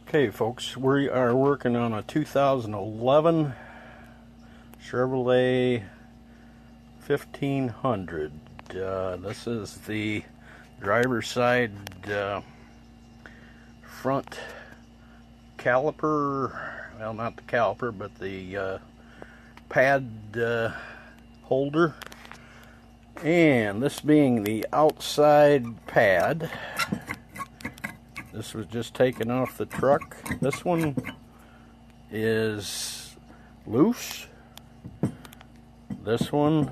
Okay folks, we are working on a 2011 Chevrolet 1500. This is the driver's side front caliper, well, not the caliper, but the pad holder, and this being the outside pad. This was just taken off the truck. This one is loose. This one,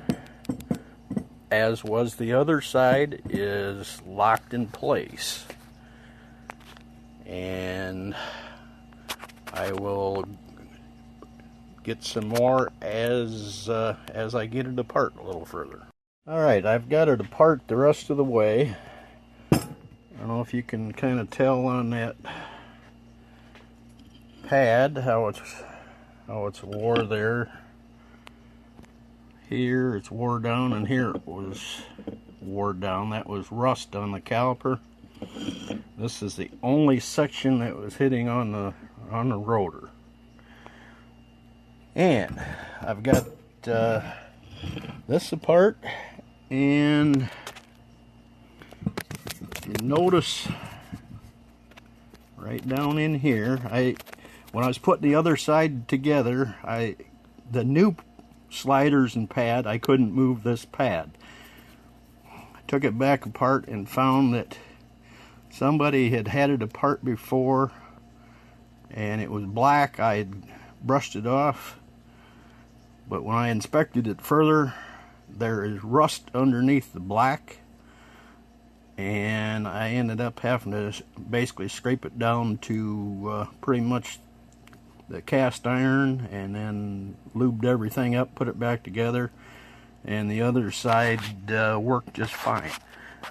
as was the other side, is locked in place. And I will get some more as I get it apart a little further. Alright, I've got it apart the rest of the way. I don't know if you can kind of tell on that pad how it's wore there. Here it's wore down, and here it was wore down. That was rust on the caliper. This is the only section that was hitting on the rotor. And I've got this apart, and you notice right down in here, when I was putting the other side together, the new sliders and pad, I couldn't move this pad. I took it back apart and found that somebody had it apart before, and it was black. I had brushed it off, but when I inspected it further, there is rust underneath the black. And I ended up having to basically scrape it down to pretty much the cast iron, and then lubed everything up, put it back together, and the other side worked just fine.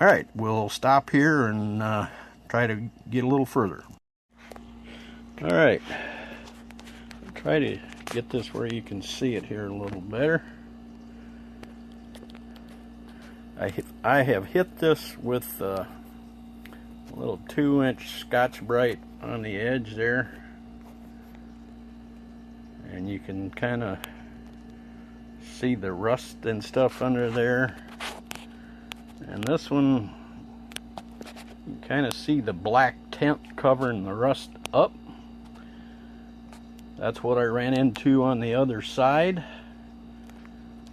Alright, we'll stop here and try to get a little further. Alright, try to get this where you can see it here a little better. I have hit this with a little 2-inch Scotch-Brite on the edge there, and you can kind of see the rust and stuff under there. And this one, you kind of see the black tint covering the rust up. That's what I ran into on the other side.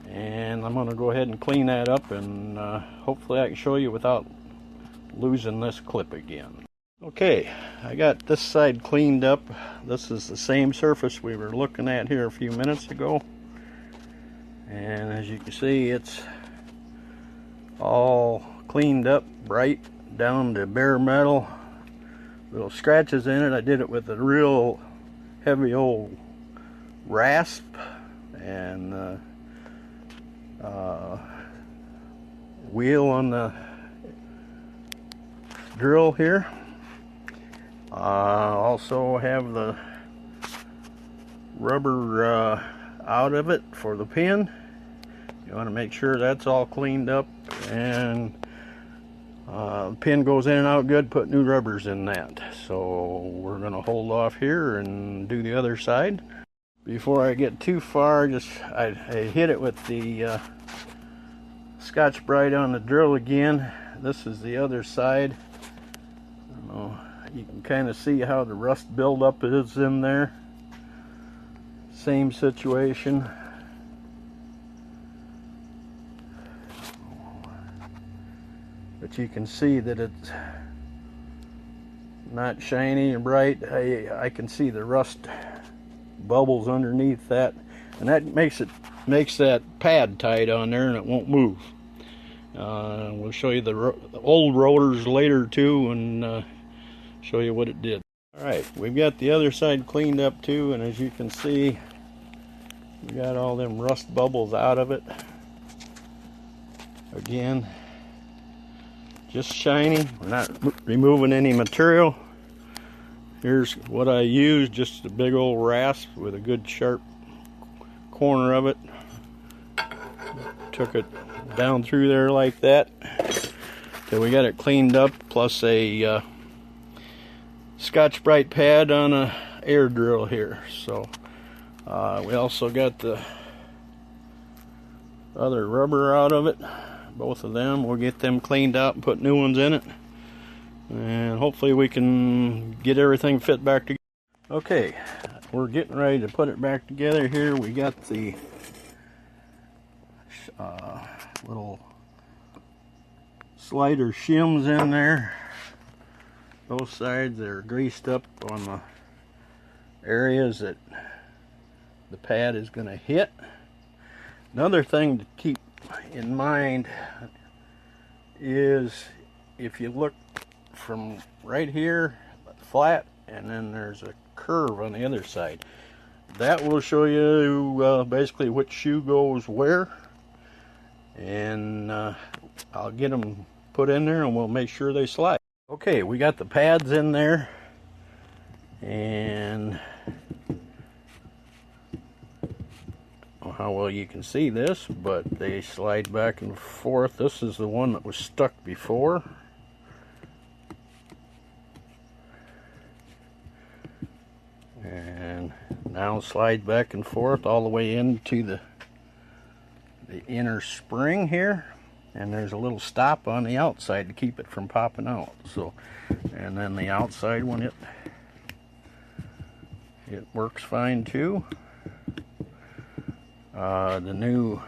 And I'm going to go ahead and clean that up, and hopefully I can show you without losing this clip again. Okay, I got this side cleaned up. This is the same surface we were looking at here a few minutes ago. And as you can see, it's all cleaned up, bright down to bare metal. Little scratches in it. I did it with a real heavy old rasp, and wheel on the drill here. Also have the rubber out of it for the pin. You want to make sure that's all cleaned up, and the pin goes in and out good. Put new rubbers in that. So we're going to hold off here and do the other side. Before I get too far, I hit it with the Scotch-Brite on the drill again. This is the other side. You can kind of see how the rust buildup is in there. Same situation. But you can see that it's not shiny and bright. I can see the rust bubbles underneath that, and that makes that pad tight on there, and it won't move. We'll show you the old rotors later too, and show you what it did. Alright, we've got the other side cleaned up too, and as you can see, we got all them rust bubbles out of it. Again, just shiny. We're not removing any material. Here's what I used, just a big old rasp with a good sharp corner of it. Took it down through there like that till we got it cleaned up, plus a Scotch-Brite pad on a air drill here. So we also got the other rubber out of it. Both of them, we'll get them cleaned out and put new ones in it, and hopefully we can get everything fit back together. Okay, we're getting ready to put it back together here. We got the little slider shims in there. Both sides are greased up on the areas that the pad is going to hit. Another thing to keep in mind is if you look from right here, flat, and then there's a curve on the other side, that will show you basically which shoe goes where, and I'll get them put in there and we'll make sure they slide. Okay, we got the pads in there, and how well you can see this, but they slide back and forth. This is the one that was stuck before. And now slide back and forth all the way into the inner spring here. And there's a little stop on the outside to keep it from popping out. So, and then the outside one, it works fine too. The new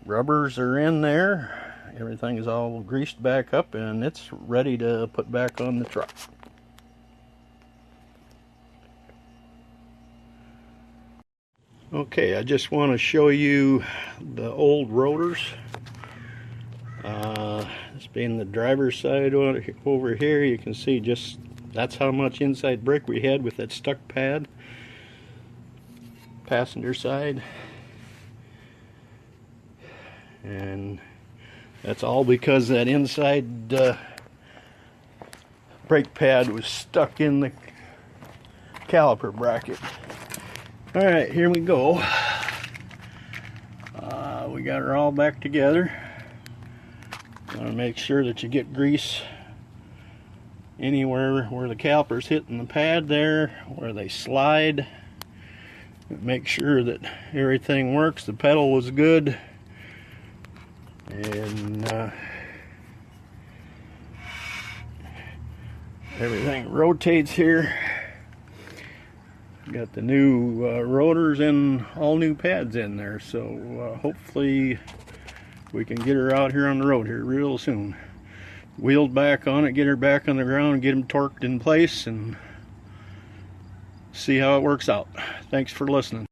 rubbers are in there. Everything is all greased back up and it's ready to put back on the truck. Okay, I just want to show you the old rotors. This being the driver's side over here, you can see just that's how much inside brake we had with that stuck pad. Passenger side, and that's all because that inside brake pad was stuck in the caliper bracket. Alright, here we go. We got her all back together. Want to make sure that you get grease anywhere where the caliper's hitting the pad there, where they slide. Make sure that everything works. The pedal was good, and everything rotates here. Got the new rotors and all new pads in there, so hopefully we can get her out here on the road here real soon. Wheeled back on it, get her back on the ground, get them torqued in place, and see how it works out. Thanks for listening.